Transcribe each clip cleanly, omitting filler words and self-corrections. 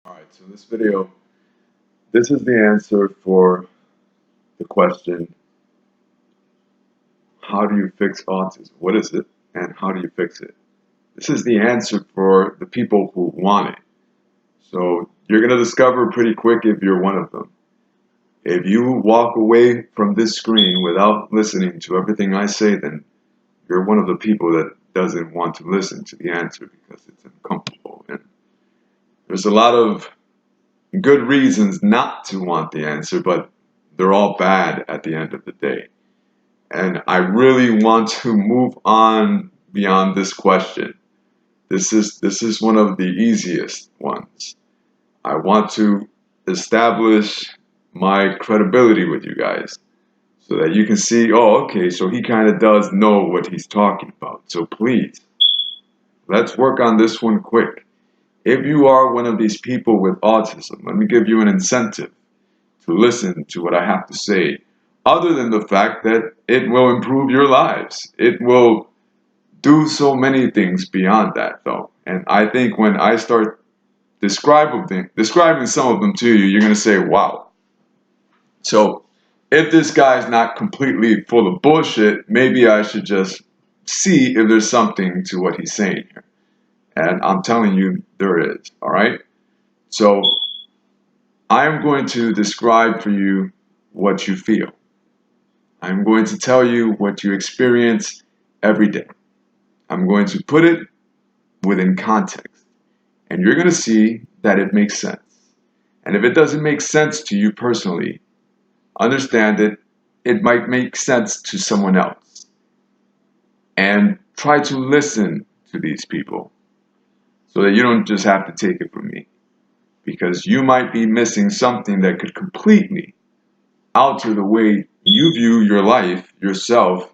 Alright, so in this video, this is the answer for the question, how do you fix autism? What is it and how do you fix it? This is the answer for the people who want it. So you're going to discover pretty quick if you're one of them. If you walk away from this screen without listening to everything I say, then you're one of the people that doesn't want to listen to the answer because it's uncomfortable. And there's a lot of good reasons not to want the answer, but they're all bad at the end of the day. And I really want to move on beyond this question. This is one of the easiest ones. I want to establish my credibility with you guys so that you can see, oh, okay, so he kind of does know what he's talking about. So please, let's work on this one quick. If you are one of these people with autism, let me give you an incentive to listen to what I have to say, other than the fact that it will improve your lives. It will do so many things beyond that, though. And I think when I start describing some of them to you, you're going to say, wow. So if this guy's not completely full of bullshit, maybe I should just see if there's something to what he's saying here. And I'm telling you, there is, all right? So I'm going to describe for you what you feel. I'm going to tell you what you experience every day. I'm going to put it within context. And you're going to see that it makes sense. And if it doesn't make sense to you personally, understand that it might make sense to someone else. And try to listen to these people so that you don't just have to take it from me. Because you might be missing something that could completely alter the way you view your life, yourself,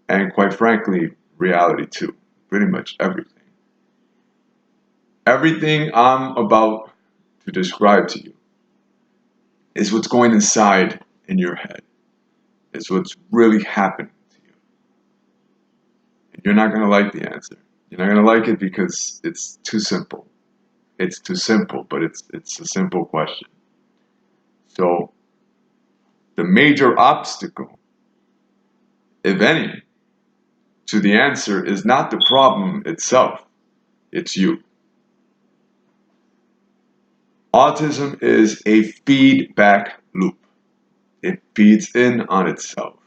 and quite frankly, reality too. Pretty much everything. Everything I'm about to describe to you is what's going inside in your head. It's what's really happening to you. And you're not going to like the answer. You're not going to like it because it's too simple. It's too simple, but it's a simple question. So the major obstacle, if any, to the answer is not the problem itself. It's you. Autism is a feedback loop. It feeds in on itself.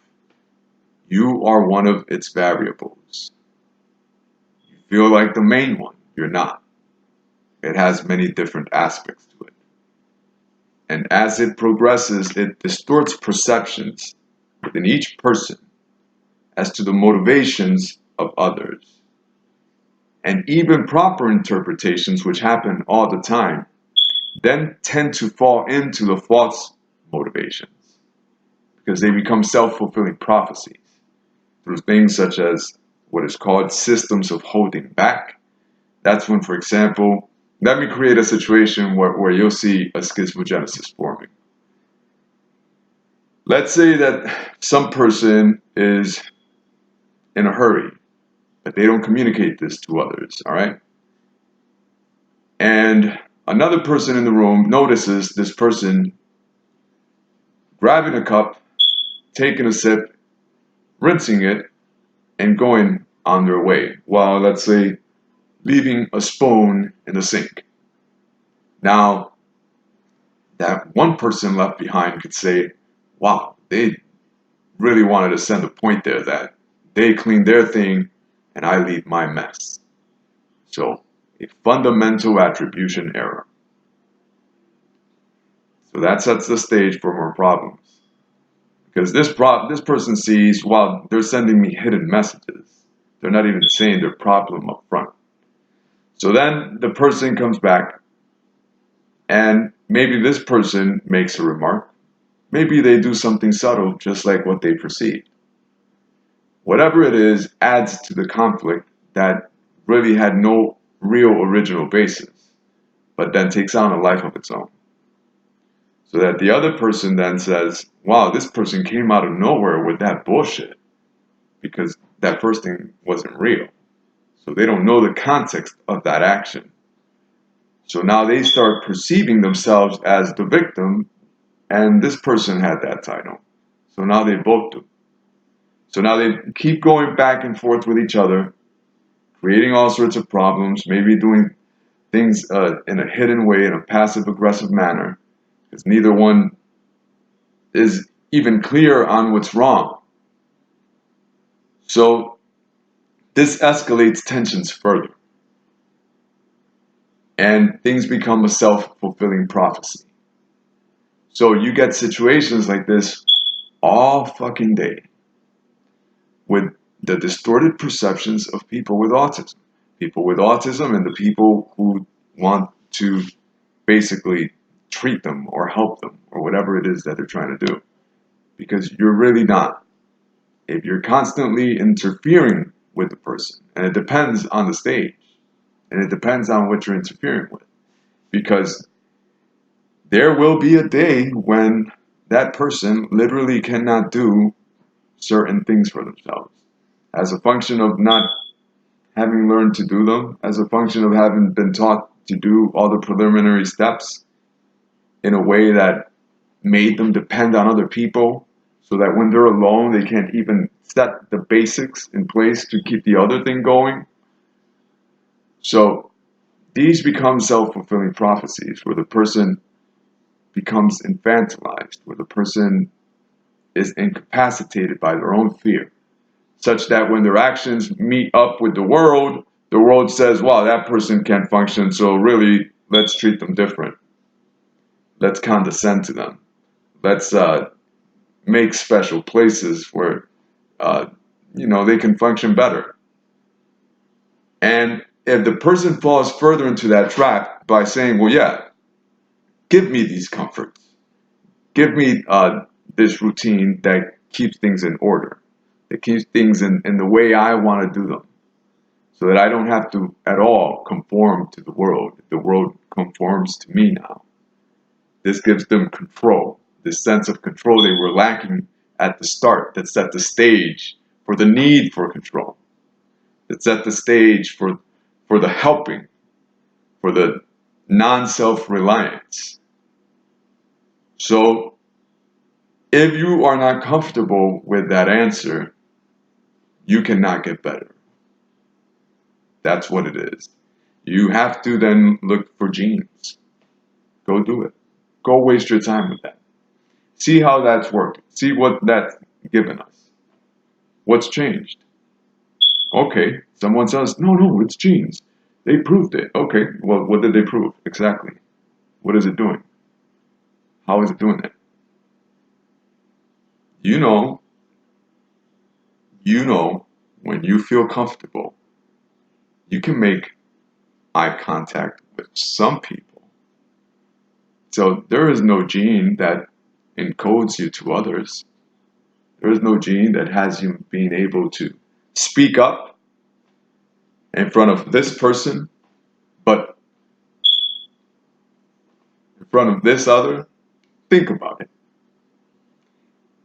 You are one of its variables. You feel like the main one. You're not. It has many different aspects to it. And as it progresses, it distorts perceptions within each person as to the motivations of others. And even proper interpretations, which happen all the time, then tend to fall into the false motivations because they become self-fulfilling prophecies through things such as what is called systems of holding back. That's when, for example, let me create a situation where you'll see a schismogenesis forming. Let's say that some person is in a hurry, but they don't communicate this to others, all right? And another person in the room notices this person grabbing a cup, taking a sip, rinsing it, and going on their way, while, let's say, leaving a spoon in the sink. Now, that one person left behind could say, wow, they really wanted to send a point there that they clean their thing and I leave my mess. So, a fundamental attribution error. So that sets the stage for more problems. Because this person sees, wow, they're sending me hidden messages. They're not even saying their problem up front. So then the person comes back and maybe this person makes a remark. Maybe they do something subtle, just like what they perceived. Whatever it is adds to the conflict that really had no real original basis, but then takes on a life of its own. So that the other person then says, wow, this person came out of nowhere with that bullshit, because that first thing wasn't real. So they don't know the context of that action. So now they start perceiving themselves as the victim, and this person had that title. So now they both do. So now they keep going back and forth with each other, creating all sorts of problems, maybe doing things in a hidden way, in a passive-aggressive manner, because neither one is even clear on what's wrong. So this escalates tensions further, and things become a self-fulfilling prophecy. So you get situations like this all fucking day with the distorted perceptions of people with autism. People with autism and the people who want to basically treat them or help them or whatever it is that they're trying to do. Because you're really not. If you're constantly interfering with the person, and it depends on the stage, and it depends on what you're interfering with. Because there will be a day when that person literally cannot do certain things for themselves as a function of not having learned to do them, as a function of having been taught to do all the preliminary steps in a way that made them depend on other people, so that when they're alone, they can't even set the basics in place to keep the other thing going. So these become self-fulfilling prophecies where the person becomes infantilized, where the person is incapacitated by their own fear, such that when their actions meet up with the world says, wow, that person can't function, so really, let's treat them different. Let's condescend to them. Let's make special places where, they can function better. And if the person falls further into that trap by saying, well, yeah, give me these comforts. Give me this routine that keeps things in order, that keeps things in the way I want to do them, so that I don't have to at all conform to the world. The world conforms to me now. This gives them control, this sense of control they were lacking at the start, that set the stage for the need for control, that set the stage for the helping, for the non-self-reliance. So if you are not comfortable with that answer, you cannot get better. That's what it is. You have to then look for genes. Go do it. Go waste your time with that. See how that's worked. See what that's given us. What's changed? Okay, someone says, no, it's genes. They proved it. Okay, well, what did they prove? Exactly. What is it doing? How is it doing it? You know, when you feel comfortable, you can make eye contact with some people. So there is no gene that encodes you to others. There is no gene that has you being able to speak up in front of this person, but in front of this other. Think about it.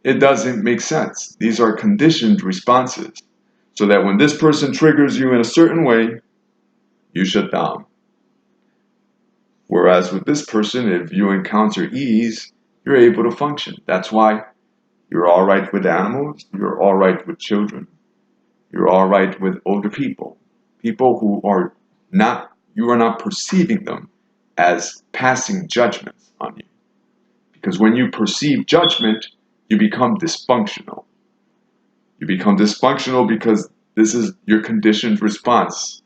It doesn't make sense. These are conditioned responses, so that when this person triggers you in a certain way, you shut down. Whereas with this person, if you encounter ease, you're able to function. That's why you're all right with animals, you're all right with children, you're all right with older people. People who are not, you are not perceiving them as passing judgments on you. Because when you perceive judgment, you become dysfunctional. You become dysfunctional because this is your conditioned response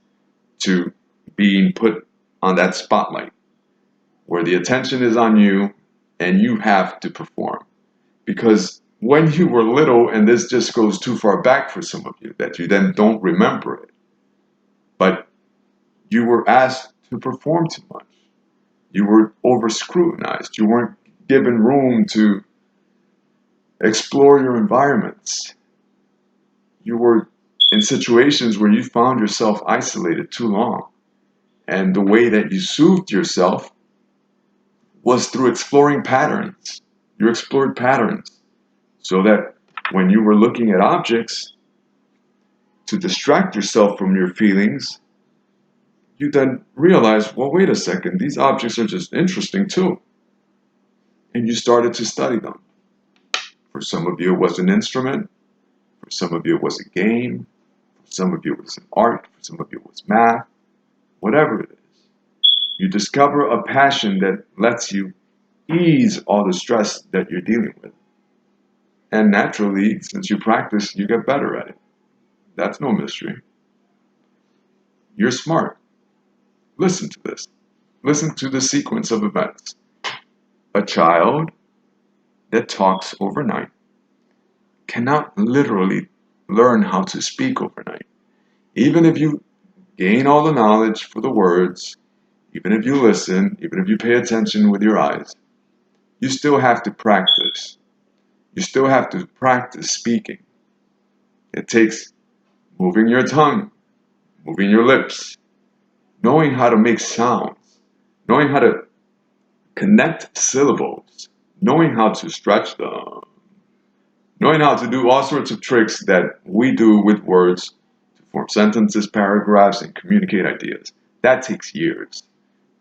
to being put on that spotlight, where the attention is on you and you have to perform. Because when you were little, and this just goes too far back for some of you, that you then don't remember it, but you were asked to perform too much. You were over-scrutinized. You weren't given room to explore your environments. You were in situations where you found yourself isolated too long. And the way that you soothed yourself was through exploring patterns. You explored patterns so that when you were looking at objects to distract yourself from your feelings, you then realize, well, wait a second, these objects are just interesting too. And you started to study them. For some of you, it was an instrument. For some of you, it was a game. For some of you, it was an art. For some of you, it was math. Whatever it is. You discover a passion that lets you ease all the stress that you're dealing with. And naturally, since you practice, you get better at it. That's no mystery. You're smart. Listen to this. Listen to the sequence of events. A child that talks overnight cannot literally learn how to speak overnight. Even if you gain all the knowledge for the words, even if you listen, even if you pay attention with your eyes, you still have to practice. You still have to practice speaking. It takes moving your tongue, moving your lips, knowing how to make sounds, knowing how to connect syllables, knowing how to stretch them, knowing how to do all sorts of tricks that we do with words to form sentences, paragraphs, and communicate ideas. That takes years.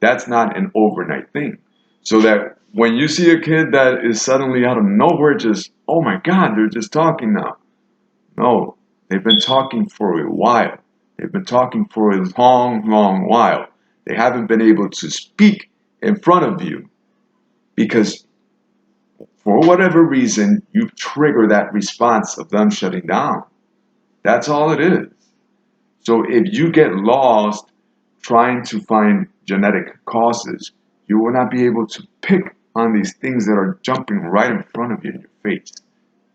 That's not an overnight thing. So that when you see a kid that is suddenly out of nowhere just, oh my God, they're just talking now. No, they've been talking for a while. They've been talking for a long, long while. They haven't been able to speak in front of you because for whatever reason, you trigger that response of them shutting down. That's all it is. So if you get lost trying to find genetic causes, you will not be able to pick on these things that are jumping right in front of you in your face.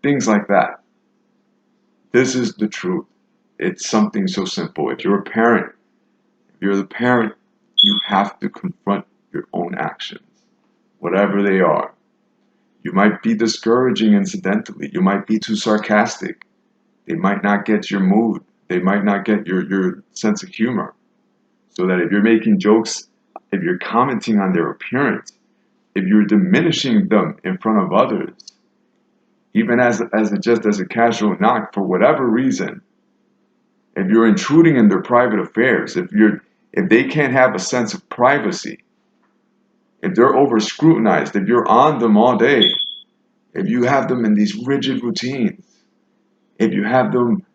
Things like that. This is the truth. It's something so simple. If you're the parent, you have to confront your own actions, whatever they are. You might be discouraging incidentally. You might be too sarcastic. They might not get your mood. They might not get your sense of humor. So that if you're making jokes, if you're commenting on their appearance, if you're diminishing them in front of others, even just as a casual knock for whatever reason, if you're intruding in their private affairs, if they can't have a sense of privacy, if they're over scrutinized, if you're on them all day, if you have them in these rigid routines, if you have them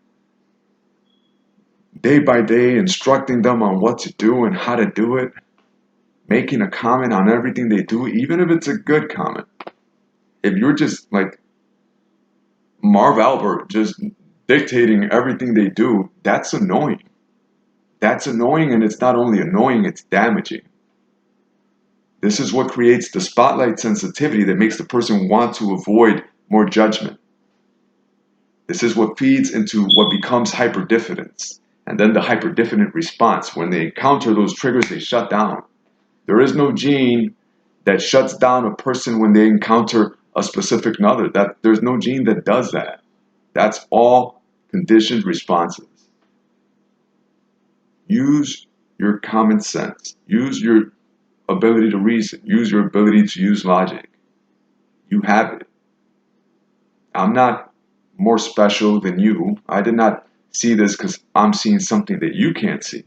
day by day instructing them on what to do and how to do it, making a comment on everything they do, even if it's a good comment. If you're just like Marv Albert, just dictating everything they do, that's annoying. That's annoying, and it's not only annoying, it's damaging. This is what creates the spotlight sensitivity that makes the person want to avoid more judgment. This is what feeds into what becomes hyperdiffidence, and then the hyperdiffident response. When they encounter those triggers, they shut down. There is no gene that shuts down a person when they encounter a specific another. There's no gene that does that. That's all conditioned responses. Use your common sense. Use your ability to reason. Use your ability to use logic. You have it. I'm not more special than you. I did not see this because I'm seeing something that you can't see.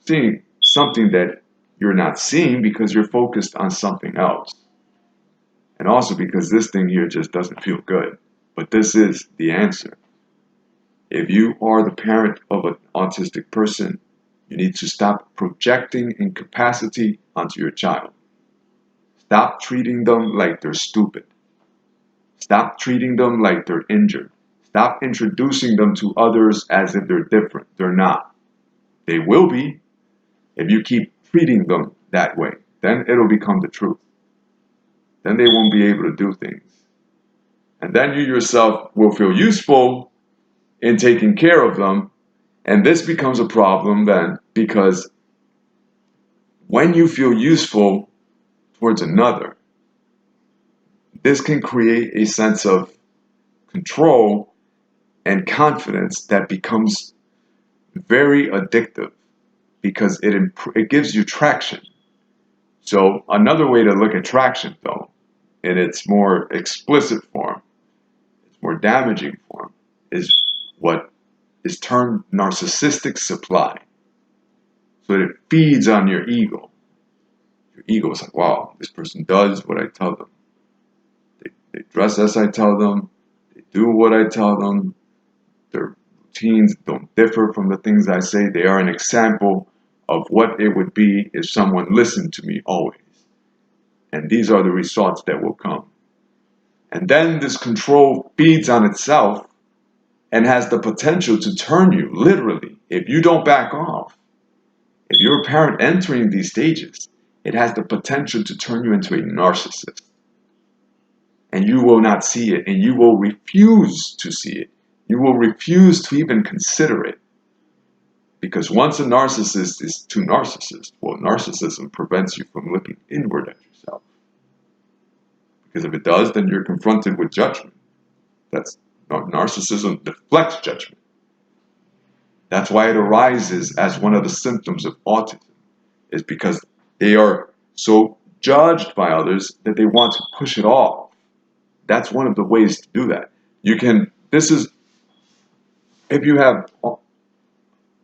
Seeing something that you're not seeing because you're focused on something else. And also because this thing here just doesn't feel good. But this is the answer. If you are the parent of an autistic person, you need to stop projecting incapacity onto your child. Stop treating them like they're stupid. Stop treating them like they're injured. Stop introducing them to others as if they're different. They're not. They will be if you keep treating them that way. Then it'll become the truth. Then they won't be able to do things. And then you yourself will feel useful in taking care of them. And this becomes a problem then because when you feel useful towards another, this can create a sense of control and confidence that becomes very addictive because it gives you traction. So another way to look at traction, though, in its more explicit form, its more damaging form, is what is termed narcissistic supply. so that it feeds on your ego. Your ego is like, wow, this person does what I tell them. They dress as I tell them. They do what I tell them. Their routines don't differ from the things I say. They are an example of what it would be if someone listened to me always. And these are the results that will come. And then this control feeds on itself and has the potential to turn you, literally, if you don't back off. If you're a parent entering these stages, it has the potential to turn you into a narcissist. And you will not see it, and you will refuse to see it. You will refuse to even consider it. Because once a narcissist is too narcissist, well, narcissism prevents you from looking inward at yourself. Because if it does, then you're confronted with judgment. That's narcissism deflects judgment. That's why it arises as one of the symptoms of autism, is because they are so judged by others that they want to push it off. That's one of the ways to do that. If you have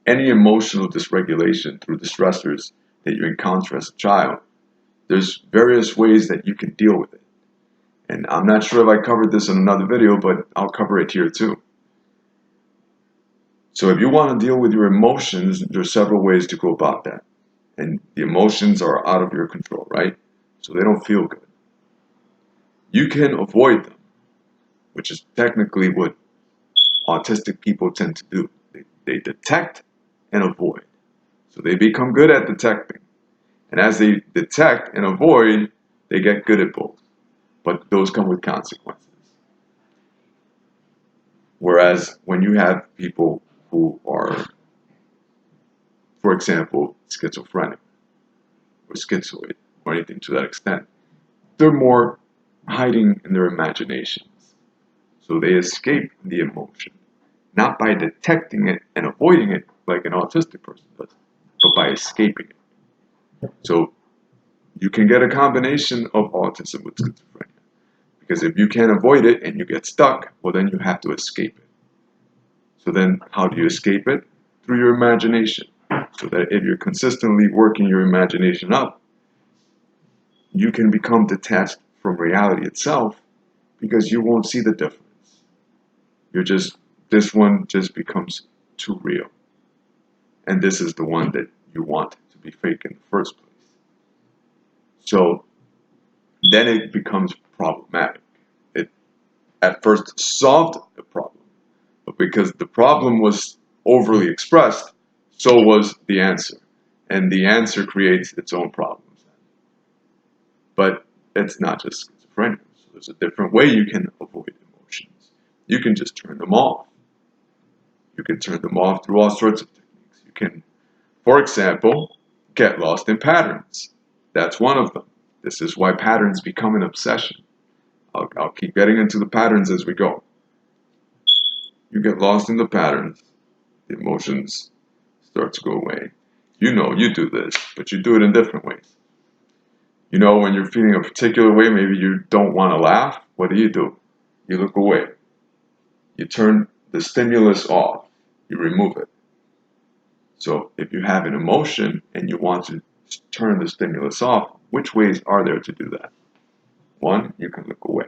any emotional dysregulation through the stressors that you encounter as a child, there's various ways that you can deal with it. And I'm not sure if I covered this in another video, but I'll cover it here too. So if you want to deal with your emotions, there's several ways to go about that. And the emotions are out of your control, right? So they don't feel good. You can avoid them, which is technically what autistic people tend to do. They detect and avoid. So they become good at detecting. And as they detect and avoid, they get good at both. But those come with consequences. Whereas when you have people who are, for example, schizophrenic or schizoid or anything to that extent, they're more hiding in their imaginations. So they escape the emotion, not by detecting it and avoiding it like an autistic person does, but by escaping it. So you can get a combination of autism with schizophrenia. Because if you can't avoid it and you get stuck, well, then you have to escape it. So then how do you escape it? Through your imagination. So that if you're consistently working your imagination up, you can become detached from reality itself because you won't see the difference. This one just becomes too real. And this is the one that you want to be fake in the first place. So then it becomes problematic. It at first solved the problem, but because the problem was overly expressed, so was the answer. And the answer creates its own problems. But it's not just schizophrenia. So there's a different way you can avoid emotions. You can just turn them off. You can turn them off through all sorts of techniques. You can, for example, get lost in patterns. That's one of them. This is why patterns become an obsession. I'll keep getting into the patterns as we go. You get lost in the patterns, the emotions start to go away. You know you do this, but you do it in different ways. You know, when you're feeling a particular way, maybe you don't want to laugh, what do? You look away. You turn the stimulus off. You remove it. So if you have an emotion and you want to turn the stimulus off, which ways are there to do that? 1, you can look away.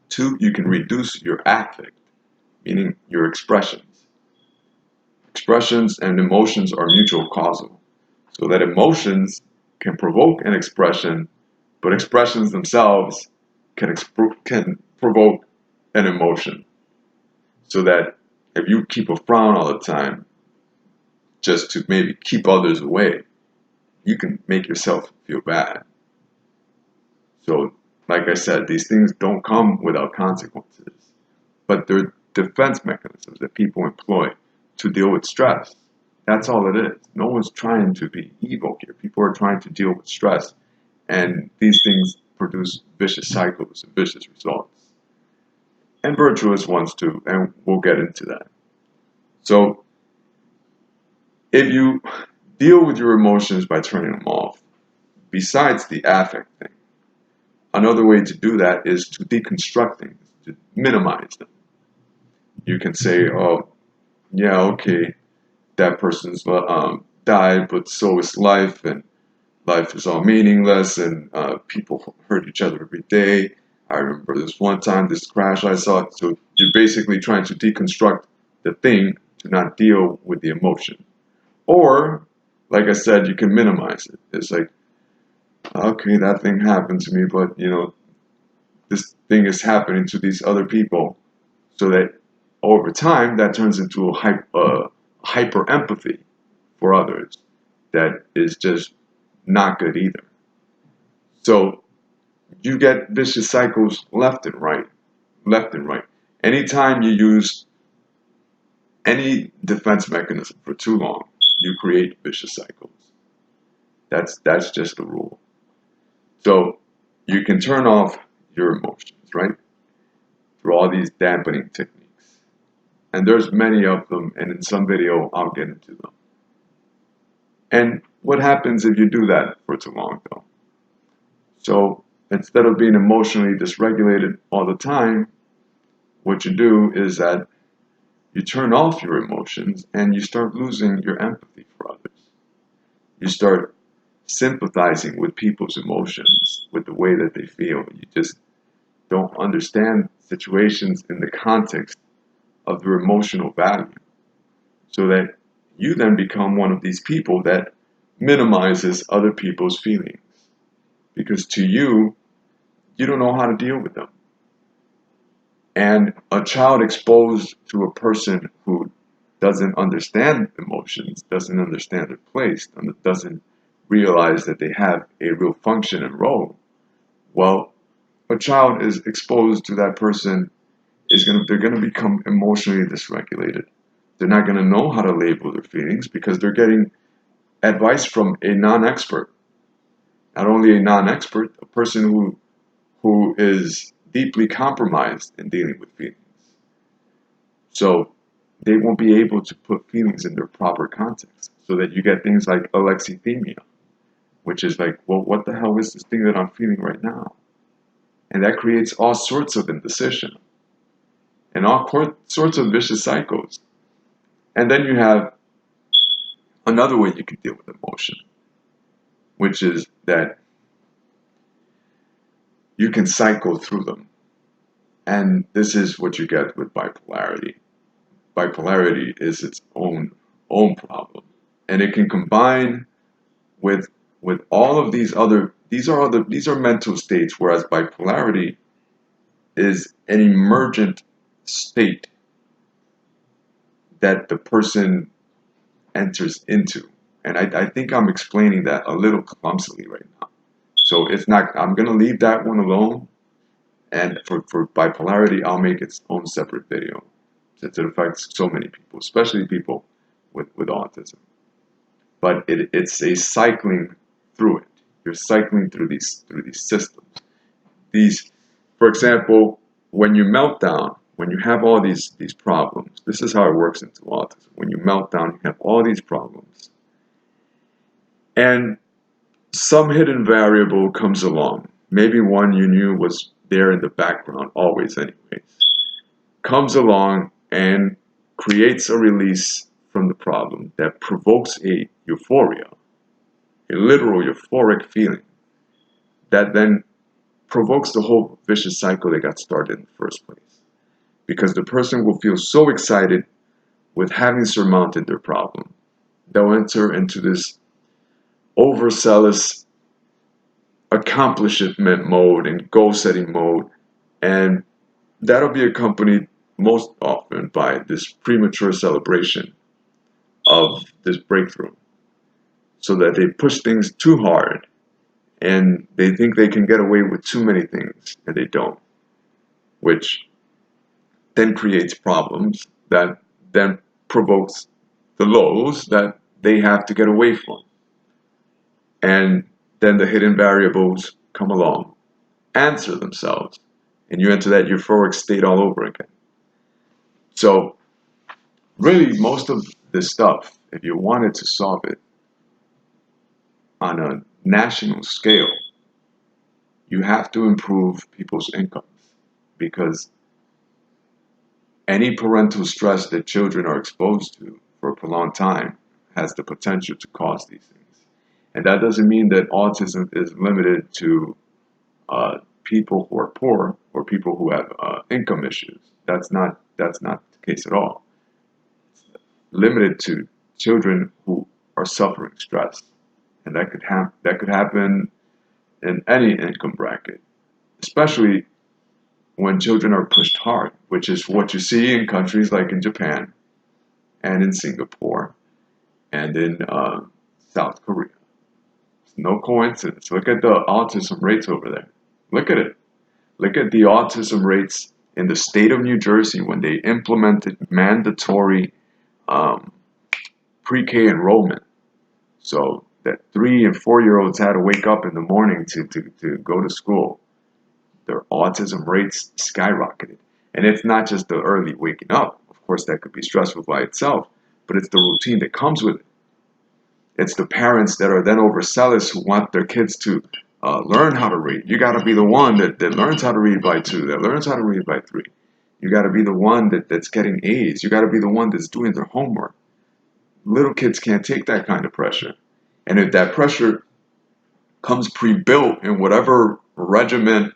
2, you can reduce your affect, meaning your expressions. Expressions and emotions are mutual causal, so that emotions can provoke an expression, but expressions themselves can provoke an emotion. So that if you keep a frown all the time, just to maybe keep others away, you can make yourself feel bad. So, like I said, these things don't come without consequences, but they're defense mechanisms that people employ to deal with stress. That's all it is. No one's trying to be evil here. People are trying to deal with stress, and these things produce vicious cycles and vicious results. And virtuous ones too, and we'll get into that. So, if you deal with your emotions by turning them off, besides the affect thing, another way to do that is to deconstruct things, to minimize them. You can say, oh, yeah, okay, that person's died, but so is life, and life is all meaningless, and people hurt each other every day. I remember this one time, this crash I saw. So you're basically trying to deconstruct the thing to not deal with the emotion. Or, like I said, you can minimize it. It's like, okay, that thing happened to me, but this thing is happening to these other people, so that over time that turns into a hyper empathy for others that is just not good either. So you get vicious cycles left and right, left and right. Anytime you use any defense mechanism for too long, you create vicious cycles. That's just the rule. So you can turn off your emotions, right? Through all these dampening techniques. And there's many of them, and in some video I'll get into them. And what happens if you do that for too long though? So instead of being emotionally dysregulated all the time, what you do is that you turn off your emotions and you start losing your empathy for others. You start sympathizing with people's emotions, with the way that they feel. You just don't understand situations in the context of their emotional value. So that you then become one of these people that minimizes other people's feelings. Because to you, you don't know how to deal with them. And a child exposed to a person who doesn't understand emotions, doesn't understand their place, and doesn't realize that they have a real function and role, well, a child is exposed to that person they're gonna become emotionally dysregulated. They're not gonna know how to label their feelings because they're getting advice from a non-expert. Not only a non-expert, a person who is deeply compromised in dealing with feelings. So they won't be able to put feelings in their proper context. So that you get things like alexithymia, which is like, well, what the hell is this thing that I'm feeling right now? And that creates all sorts of indecision and all sorts of vicious cycles. And then you have another way you can deal with emotion, which is that you can cycle through them. And this is what you get with bipolarity. Bipolarity is its own problem. And it can combine with all of these are mental states, whereas bipolarity is an emergent state that the person enters into. And I think I'm explaining that a little clumsily right now. So it's not, I'm going to leave that one alone. And for bipolarity, I'll make its own separate video since it affects so many people, especially people with autism. But it's a cycling through it. You're cycling through these systems. These, for example, when you melt down, when you have all these problems, this is how it works into autism. When you melt down, you have all these problems. And some hidden variable comes along. Maybe one you knew was there in the background, always anyways. Comes along and creates a release from the problem that provokes a euphoria, a literal euphoric feeling that then provokes the whole vicious cycle that got started in the first place. Because the person will feel so excited with having surmounted their problem, they'll enter into this overzealous accomplishment mode and goal setting mode, and that'll be accompanied most often by this premature celebration of this breakthrough, so that they push things too hard and they think they can get away with too many things and they don't, which then creates problems that then provokes the lows that they have to get away from. And then the hidden variables come along, answer themselves, and you enter that euphoric state all over again. So really, most of this stuff, if you wanted to solve it on a national scale, you have to improve people's incomes, because any parental stress that children are exposed to for a prolonged time has the potential to cause these things. And that doesn't mean that autism is limited to people who are poor or people who have income issues. That's not the case at all. It's limited to children who are suffering stress, and that could happen in any income bracket, especially when children are pushed hard, which is what you see in countries like in Japan and in Singapore and in South Korea. It's no coincidence. Look at the autism rates over there. Look at it. Look at the autism rates in the state of New Jersey when they implemented mandatory um, pre-K enrollment. So that 3 and 4 year olds had to wake up in the morning to go to school. Their autism rates skyrocketed. And it's not just the early waking up. Of course, that could be stressful by itself, but it's the routine that comes with it. It's the parents that are then overzealous who want their kids to learn how to read. You got to be the one that learns how to read by 2, that learns how to read by 3. You got to be the one that's getting A's. You got to be the one that's doing their homework. Little kids can't take that kind of pressure. And if that pressure comes pre-built in whatever regiment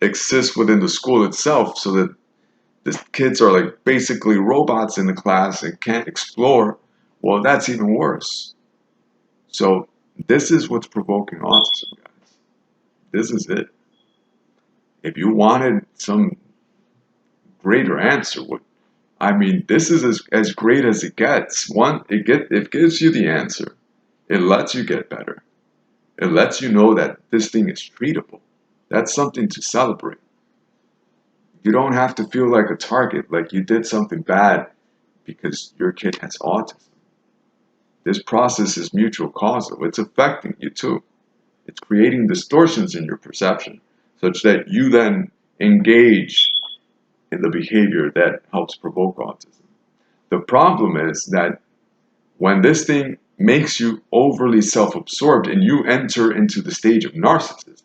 exists within the school itself, so that the kids are like basically robots in the class and can't explore, well, that's even worse. So this is what's provoking autism, guys. This is it. If you wanted some greater answer, this is as great as it gets. It gives you the answer. It lets you get better. It lets you know that this thing is treatable. That's something to celebrate. You don't have to feel like a target, like you did something bad because your kid has autism. This process is mutual causal. It's affecting you too. It's creating distortions in your perception such that you then engage in the behavior that helps provoke autism. The problem is that when this thing makes you overly self-absorbed and you enter into the stage of narcissism,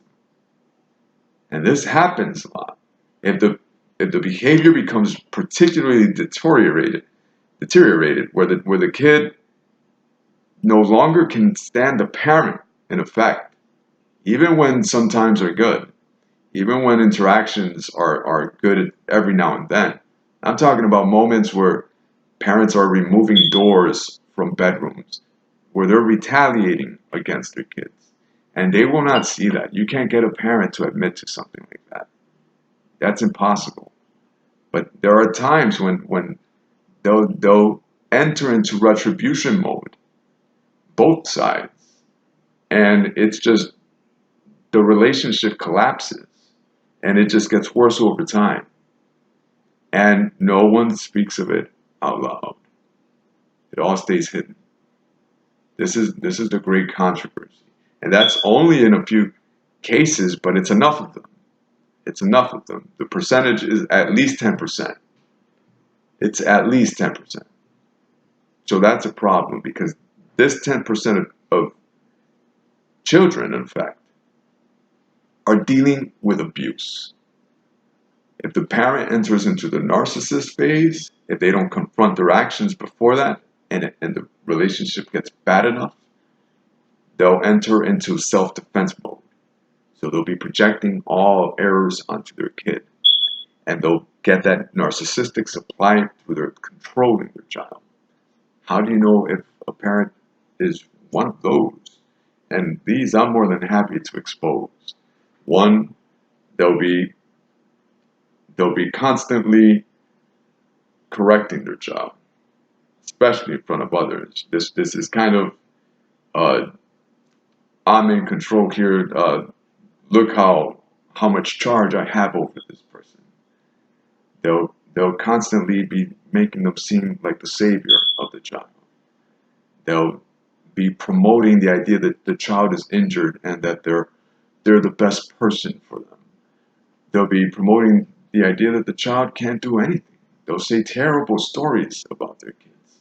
and this happens a lot, if the behavior becomes particularly deteriorated, where the kid no longer can stand the parent, in effect, even when sometimes are good, even when interactions are good every now and then. I'm talking about moments where parents are removing doors from bedrooms, where they're retaliating against their kids. And they will not see that. You can't get a parent to admit to something like that. That's impossible. But there are times when they'll enter into retribution mode, both sides, and it's just the relationship collapses and it just gets worse over time. And no one speaks of it out loud. It all stays hidden. This is the great controversy. And that's only in a few cases, but it's enough of them. It's enough of them. The percentage is at least 10%. It's at least 10%. So that's a problem because this 10% of children, in fact, are dealing with abuse. If the parent enters into the narcissist phase, if they don't confront their actions before that, and the relationship gets bad enough, they'll enter into self-defense mode. So they'll be projecting all errors onto their kid. And they'll get that narcissistic supply through their controlling their child. How do you know if a parent is one of those? And these I'm more than happy to expose. One, they'll be constantly correcting their child, especially in front of others. This is kind of I'm in control here. Look how much charge I have over this person. They'll constantly be making them seem like the savior of the child. They'll be promoting the idea that the child is injured and that they're the best person for them. They'll be promoting the idea that the child can't do anything. They'll say terrible stories about their kids.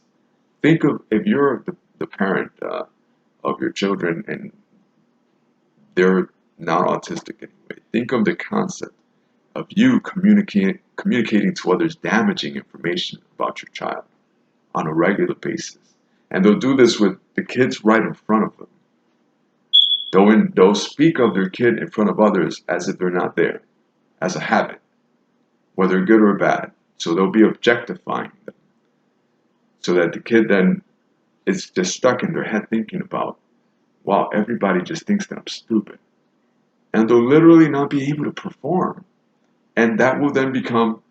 Think of if you're the parent of your children and they're not autistic anyway. Think of the concept of you communicating to others damaging information about your child on a regular basis. And they'll do this with the kids right in front of them. They'll speak of their kid in front of others as if they're not there, as a habit, whether good or bad. So they'll be objectifying them. So that the kid then is just stuck in their head thinking about, wow, everybody just thinks that I'm stupid. And they'll literally not be able to perform. And that will then become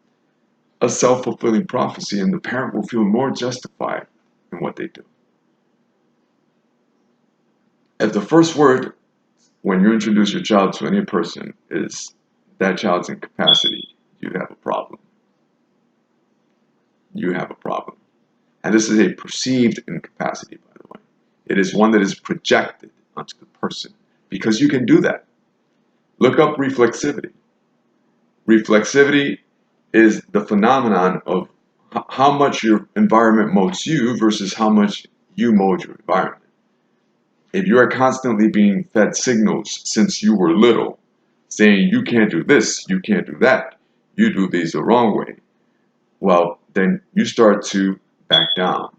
a self-fulfilling prophecy, and the parent will feel more justified in what they do. If the first word when you introduce your child to any person is that child's incapacity, you have a problem. You have a problem. And this is a perceived incapacity, by the way. It is one that is projected onto the person, because you can do that. Look up reflexivity. Reflexivity is the phenomenon of how much your environment modes you versus how much you mold your environment. If you are constantly being fed signals since you were little, saying you can't do this, you can't do that, you do these the wrong way, well, then you start to back down.